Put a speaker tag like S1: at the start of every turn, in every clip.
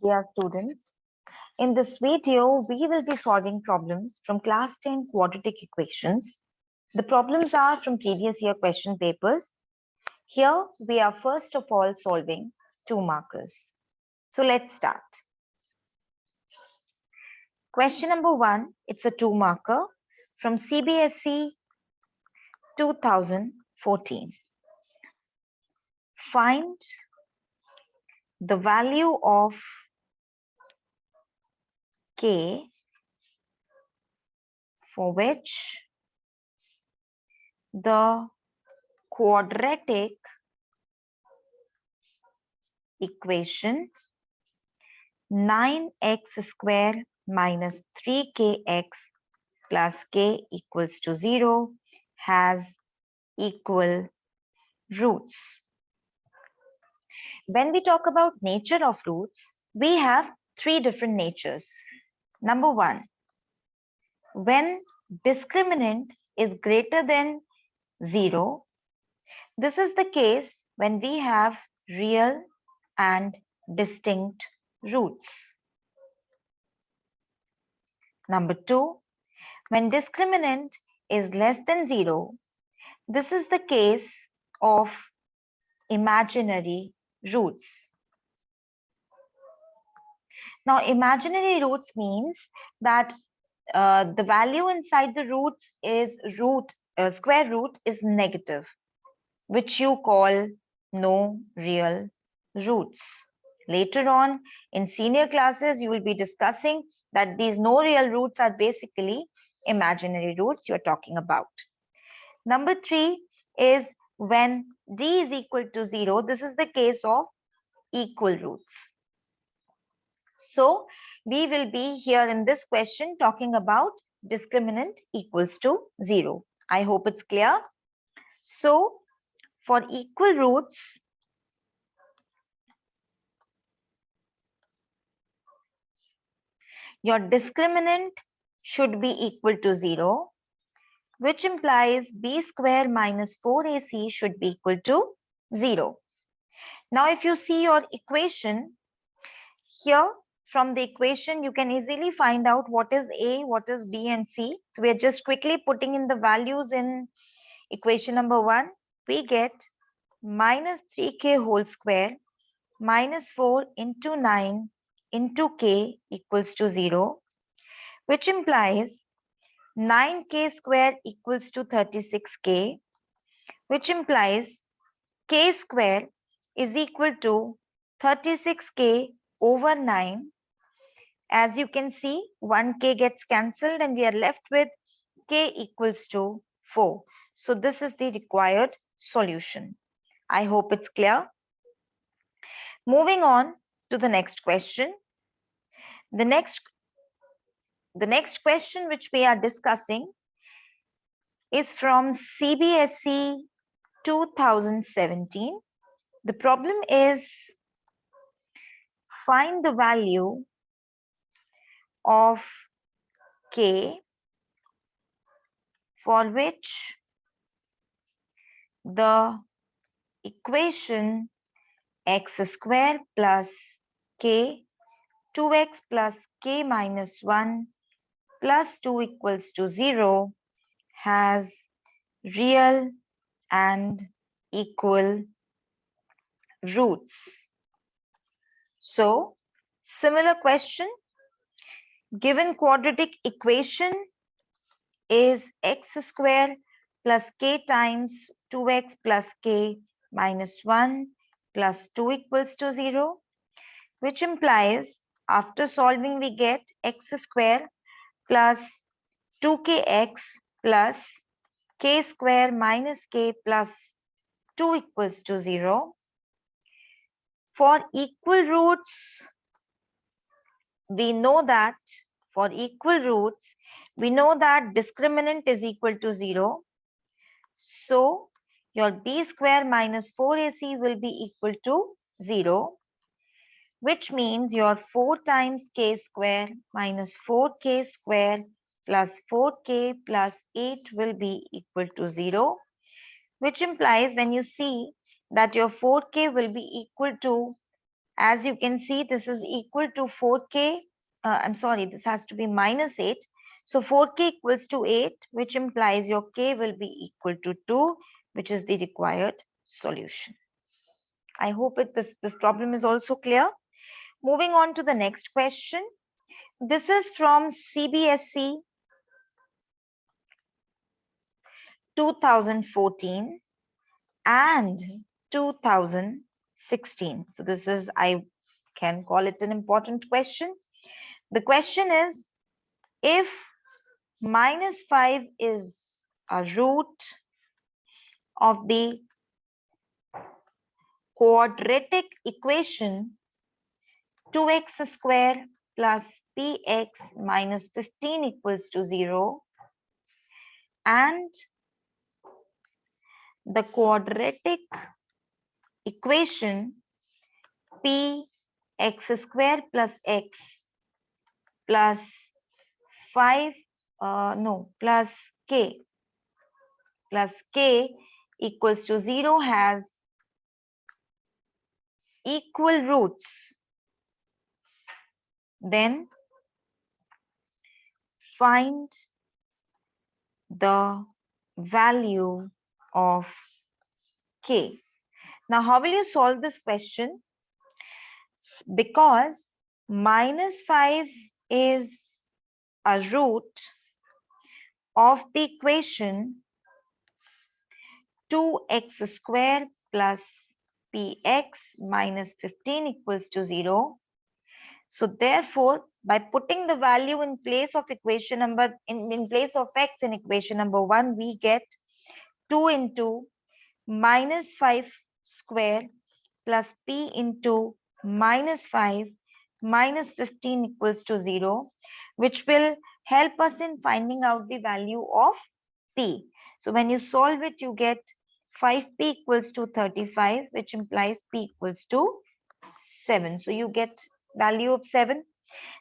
S1: Dear students, in this video, we will be solving problems from class 10 quadratic equations. The problems are from previous year question papers. Here, we are first of all solving 2 markers. So let's start. Question number 1, it's a 2 marker from Cbse 2014. Find the value of K for which the quadratic equation 9x square minus 3kx plus k equals to 0 has equal roots. When we talk about nature of roots, we have 3 different natures. Number 1, when discriminant is greater than 0, this is the case when we have real and distinct roots. Number 2, when discriminant is less than 0, this is the case of imaginary roots. Now, imaginary roots means that the value inside the roots is square root is negative, which you call no real roots. Later on in senior classes, you will be discussing that these no real roots are basically imaginary roots you're talking about. Number 3 is when d is equal to 0. This is the case of equal roots. So we will be here in this question talking about discriminant equals to 0. I hope it's clear. So for equal roots, your discriminant should be equal to 0, which implies b square minus 4ac should be equal to 0. Now, if you see your equation, here from the equation, you can easily find out what is a, what is b and c. So we are just quickly putting in the values in equation number 1. We get minus 3k whole square minus 4 into 9 into k equals to 0, which implies 9k square equals to 36k, which implies k square is equal to 36k over 9. As you can see, 1k gets cancelled and we are left with k equals to 4. So this is the required solution. I hope it's clear. Moving on to the next question. The next question which we are discussing is from Cbse 2017. The problem is find the value of k for which the equation x square plus k 2x plus k minus 1 plus 2 equals to 0 has real and equal roots. So, similar question. Given quadratic equation is x square plus k times 2x plus k minus 1 plus 2 equals to 0, which implies after solving we get x square plus 2kx plus k square minus k plus 2 equals to 0. For equal roots, we know that discriminant is equal to 0. So your b square minus 4ac will be equal to 0, which means your 4 times k square minus 4k square plus 4k plus 8 will be equal to 0, which implies when you see that your 4k will be equal to As you can see, this is equal to 4k. I'm sorry, this has to be minus 8. So 4k equals to 8, which implies your k will be equal to 2, which is the required solution. I hope this problem is also clear. Moving on to the next question. This is from Cbse 2014 and 2016. So this is, I can call it an important question. The question is, if -5 is a root of the quadratic equation 2x square plus px minus 15 equals to 0, and the quadratic equation px square plus x plus 5 plus k equals to 0 has equal roots, then find the value of k. Now, how will you solve this question? Because -5 is a root of the equation 2x square plus px minus 15 equals to 0. So therefore, by putting the value in place of equation number, in place of x in equation number 1, we get 2 into -5 square plus p into -5 minus 15 equals to 0, which will help us in finding out the value of p. So when you solve it, you get 5p equals to 35, which implies p equals to 7. So you get value of 7.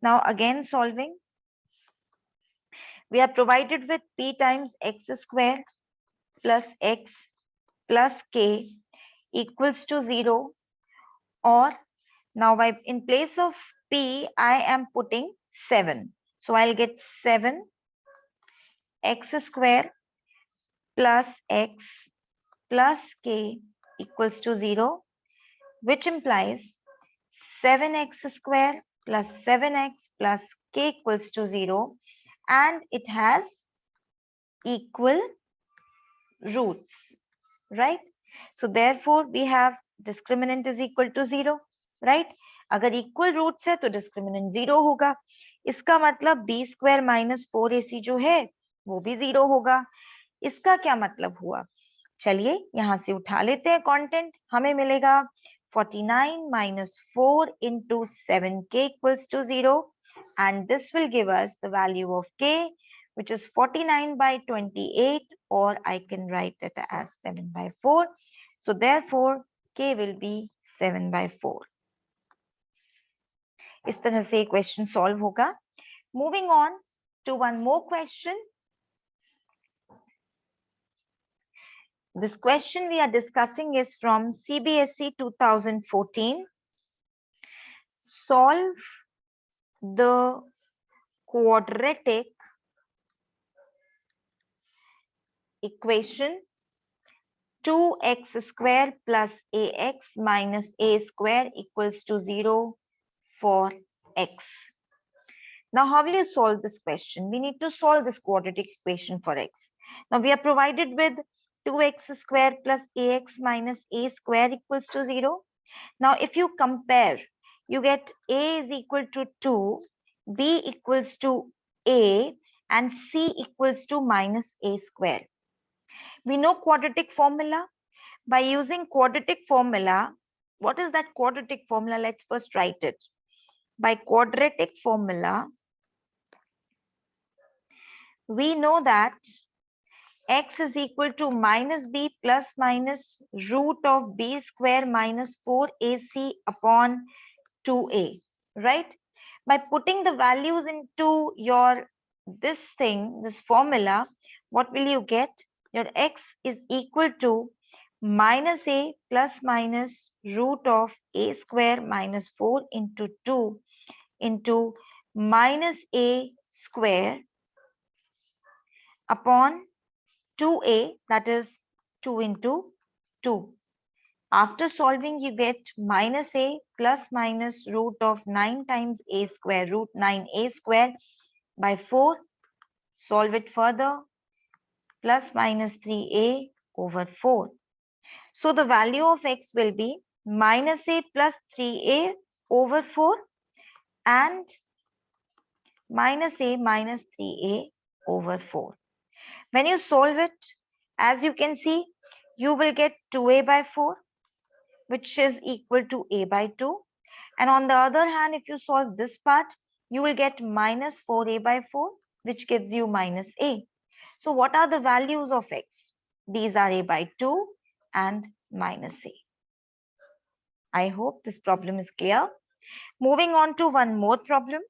S1: Now again solving, we are provided with p times x square plus x plus k equals to 0, or now in place of p I am putting 7. So I'll get 7 x square plus x plus k equals to 0, which implies 7x square plus 7x plus k equals to 0, and it has equal roots, right? So therefore we have discriminant is equal to 0, right? अगर equal roots है तो discriminant 0 होगा. इसका मतलब b square minus 4ac जो है वो भी 0 होगा. इसका क्या मतलब हुआ? चलिए यहां से उठा लेते हैं कंटेंट. हमें मिलेगा 49 minus 4 into 7k equals to 0, and this will give us the value of k, which is 49 by 28, or I can write it as 7 by 4. So therefore k will be 7 by 4. इस तरह से question solve होगा. Moving on to one more question. This question we are discussing is from Cbse 2014. Solve the quadratic equation 2x square plus ax minus a square equals to 0 for x. Now, how will you solve this question? We need to solve this quadratic equation for x. Now, we are provided with 2x square plus ax minus a square equals to 0. Now, if you compare, you get a is equal to 2, b equals to a, and c equals to minus a square. We know quadratic formula. By using quadratic formula, what is that quadratic formula? Let's first write it. By quadratic formula, we know that x is equal to minus b plus minus root of b square minus 4ac upon 2a, right? By putting the values into your this formula, what will you get? Your x is equal to minus a plus minus root of a square minus 4 into 2 into minus a square upon 2a, that is 2 into 2. After solving, you get minus a plus minus root of 9 times a square, root 9a square by 4. Solve it further, plus minus 3a over 4. So the value of x will be minus a plus 3a over 4 and minus a minus 3a over 4. When you solve it, as you can see, you will get 2a by 4, which is equal to a by 2. And on the other hand, if you solve this part, you will get minus 4a by 4, which gives you minus a. So what are the values of x? These are a by 2 and minus a. I hope this problem is clear. Moving on to one more problem.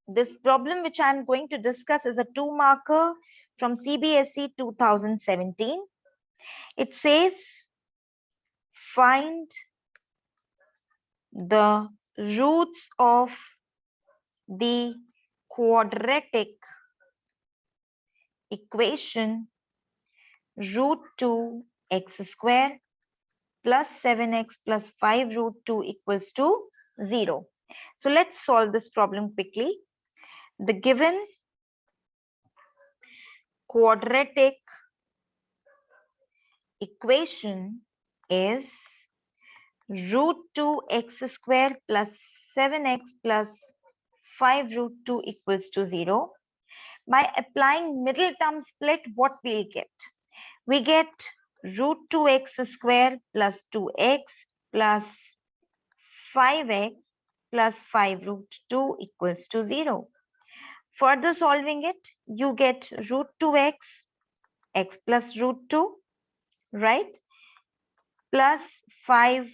S1: This problem which I am going to discuss is a 2-marker from Cbse 2017. It says find the roots of the quadratic equation root 2 x square plus 7x plus 5 root 2 equals to 0. So let's solve this problem quickly. The given quadratic equation is root 2 x square plus 7x plus 5 root 2 equals to 0. By applying middle term split, what we'll get? We get root 2x square plus 2x plus 5x plus 5 root 2 equals to 0. Further solving it, you get root 2x, x plus root 2, right? Plus 5x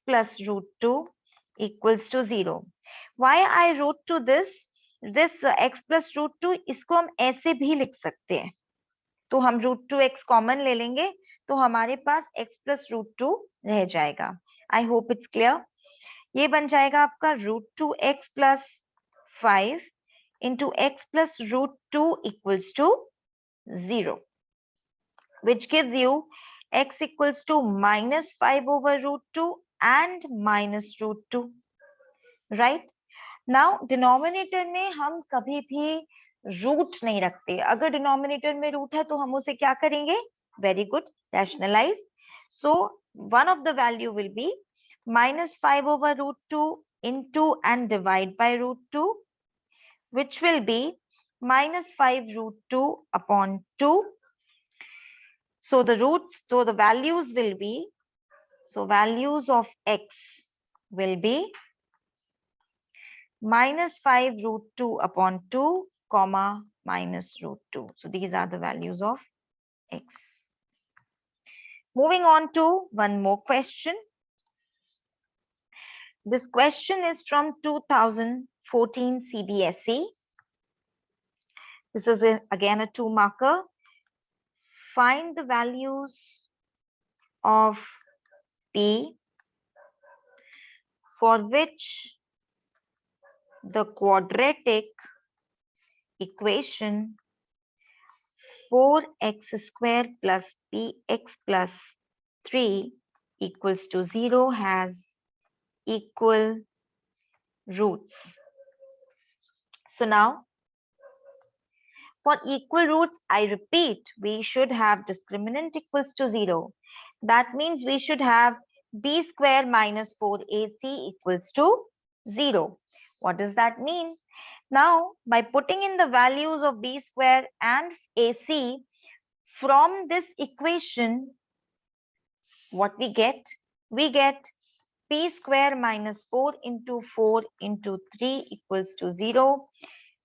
S1: plus root 2 equals to 0. Why I wrote to this x plus root 2, इसको हम ऐसे भी लिख सकते हैं. तो हम root 2x common ले लेंगे तो हमारे पास x plus root 2 रह जाएगा. I hope it's clear. ये बन जाएगा आपका root 2x plus 5 into x plus root 2 equals to 0, which gives you x equals to minus 5 over root 2 and minus root 2, right? Now denominator में हम कभी भी रूट नहीं रखते. अगर डिनोमिनेटर में रूट है तो हम उसे क्या करेंगे? Very good, rationalize. So one of the value will be minus 5 over root 2 into and divide by root 2, which will be minus 5 root 2 upon 2. So the values will be, so values of x will be minus 5 root 2 upon 2, comma, minus root 2. So these are the values of x. Moving on to one more question. This question is from 2014 Cbse. This is again a 2-marker. Find the values of p for which the quadratic equation 4x square plus px plus 3 equals to 0 has equal roots. So now, for equal roots, I repeat, we should have discriminant equals to 0. That means we should have b square minus 4ac equals to 0. What does that mean? Now, by putting in the values of b square and ac from this equation, what we get? We get p square minus 4 into 4 into 3 equals to 0,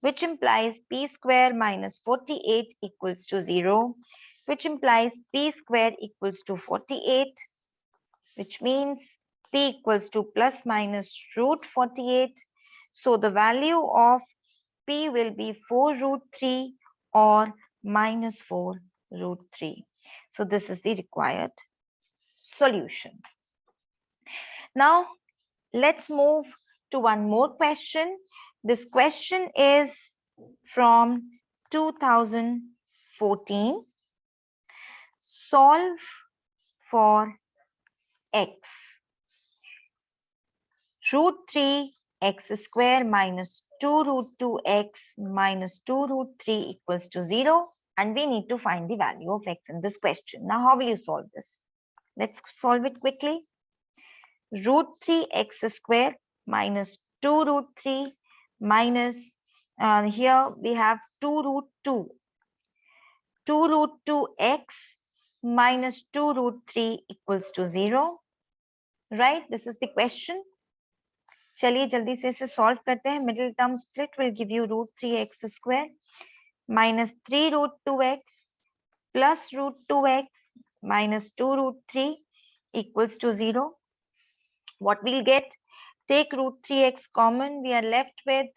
S1: which implies p square minus 48 equals to 0, which implies p square equals to 48, which means p equals to plus minus root 48. So the value of p will be 4 root 3 or minus 4 root 3. So this is the required solution. Now, let's move to one more question. This question is from 2014. Solve for x. Root 3 x square minus 2 root 2x minus 2 root 3 equals to 0. And we need to find the value of x in this question. Now, how will you solve this? Let's solve it quickly. Root 3 x square minus 2 root 3 minus, here we have 2 root 2. 2 root 2x minus 2 root 3 equals to 0. Right? This is the question. चलिए जल्दी से इसे solve करते हैं. Middle term split will give you root 3x square minus 3 root 2x plus root 2x minus 2 root 3 equals to 0. What we'll get? Take root 3x common. We are left with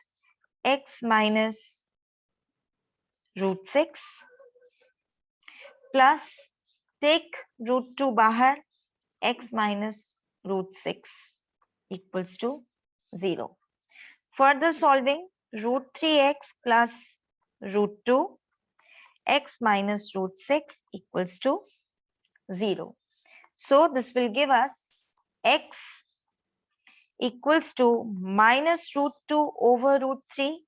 S1: x minus root 6 plus take root 2 bahar, x minus root 6 equals to 0. Further solving, root 3x plus root 2, x minus root 6 equals to 0. So this will give us x equals to minus root 2 over root 3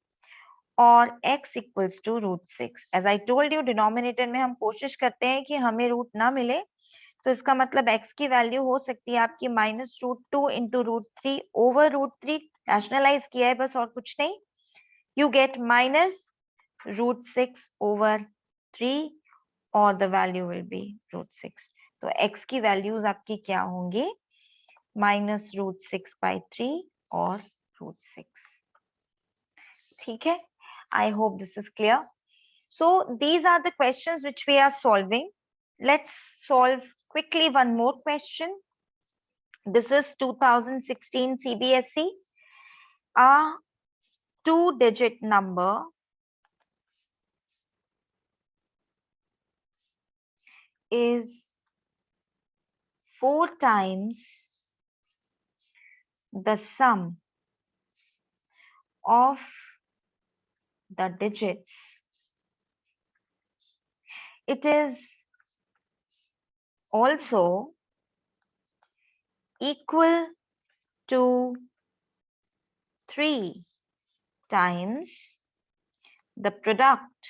S1: और x equals to root 6. As I told you, denominator में हम कोशिश करते हैं कि हमें root ना मिले, तो इसका मतलब x की वैल्यू हो सकती है आपकी minus root 2 into root 3 over root 3. Rationalize किया है बस और कुछ नहीं. You get minus root 6 over 3 और the value will be root 6. तो x की वैल्यूज आपकी क्या होंगे? माइनस रूट 6 by 3 और रूट 6. ठीक है? I hope this is clear. So these are the questions which we are solving. Let's solve quickly one more question. This is 2016 Cbse. A 2-digit number is 4 times the sum of the digits. It is also equal to 3 times the product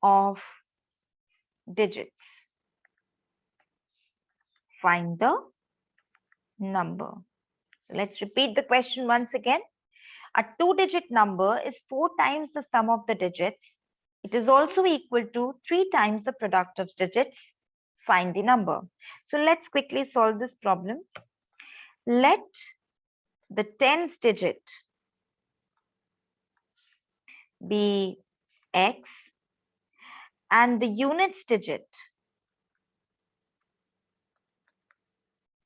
S1: of digits. Find the number. So let's repeat the question once again. A 2-digit number is 4 times the sum of the digits. It is also equal to 3 times the product of digits. Find the number. So let's quickly solve this problem. Let the tens digit be x and the units digit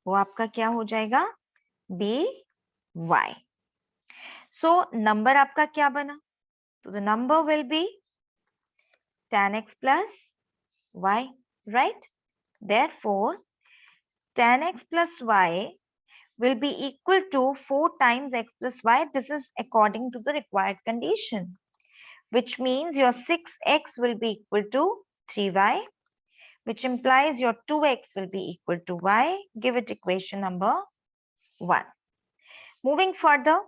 S1: वो आपका क्या हो जाएगा? be y. So number आपका क्या बना? So the number will be tan x plus y, right? Therefore, tan x plus y will be equal to 4 times x plus y. This is according to the required condition, which means your 6x will be equal to 3y, which implies your 2x will be equal to y. Give it equation number 1. Moving further,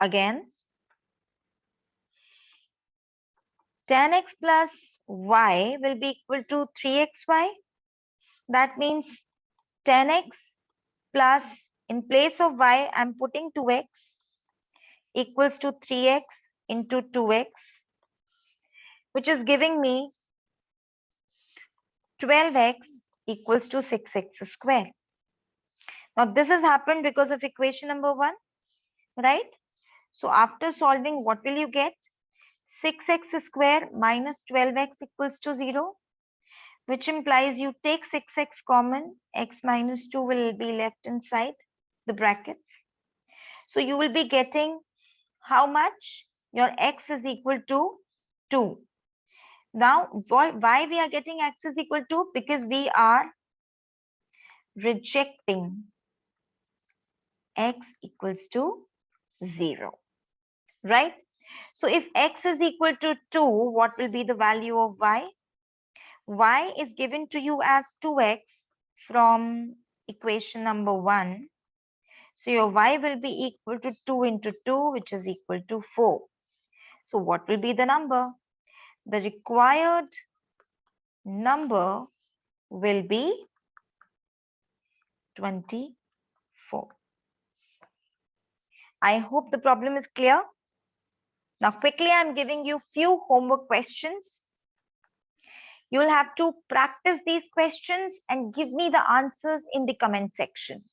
S1: again, tan x plus y will be equal to 3xy. That means tan x plus, in place of y, I'm putting 2x equals to 3x into 2x, which is giving me 12x equals to 6x square. Now this has happened because of equation number 1, right? So after solving, what will you get? 6x square minus 12x equals to 0, which implies you take 6x common, x minus 2 will be left inside the brackets. So you will be getting how much? Your x is equal to 2. Now, why we are getting x is equal to? Because we are rejecting x equals to 0, right? So if x is equal to 2, what will be the value of y? Y is given to you as 2x from equation number 1. So your y will be equal to 2 into 2, which is equal to 4. So what will be the number? The required number will be 24. I hope the problem is clear. Now quickly I'm giving you few homework questions. You will have to practice these questions and give me the answers in the comment section.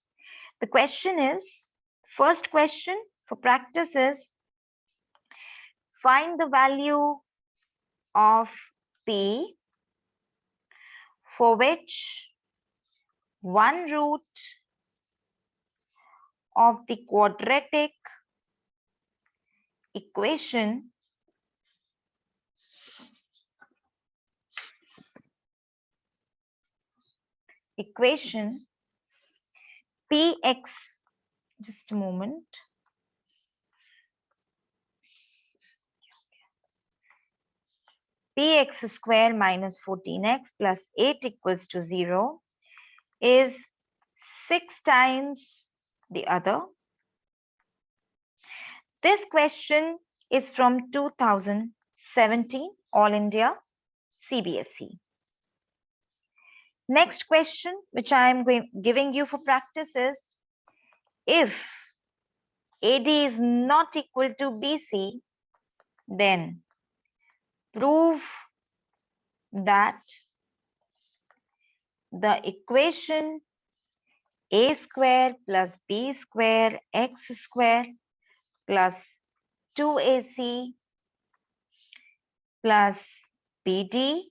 S1: The question is, first question for practice is, find the value of p for which one root of the quadratic equation px, just a moment, px square minus 14x plus 8 equals to 0 is 6 times the other. This question is from 2017 All India Cbse. Next question, which I am giving you for practice is, if AD is not equal to BC, then prove that the equation a square plus b square x square plus 2ac plus bd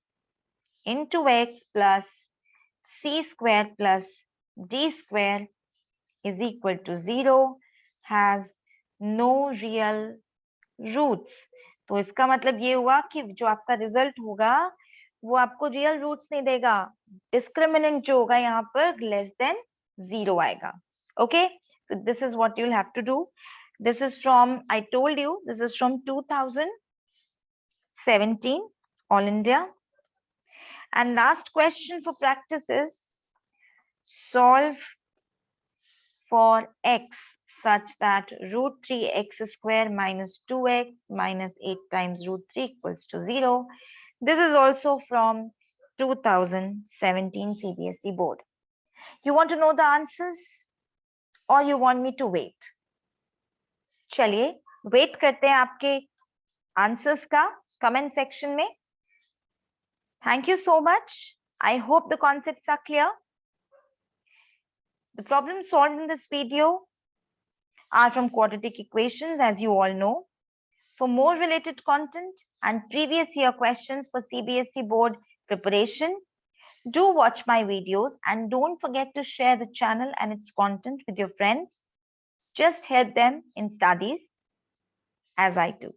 S1: into x plus c square plus d square is equal to 0 has no real roots. तो इसका मतलब ये हुआ कि जो आपका result होगा वो आपको रियल रूट्स नहीं देगा, डिस्क्रिमिनेंट जो होगा यहाँ पर लेस देन 0 आएगा. Okay, so this is what you'll have to do. This is from, I told you, this is from 2017 All India. And last question for practice is, solve for x such that root 3x square minus 2x minus 8 times root 3 equals to 0. This is also from 2017 CBSE board. You want to know the answers or you want me to wait? चलिए wait करते हैं आपके answers का comment section में. Thank you so much. I hope the concepts are clear. The problems solved in this video are from quadratic equations, as you all know. For more related content and previous year questions for CBSE board preparation, do watch my videos and don't forget to share the channel and its content with your friends. Just help them in studies as I do.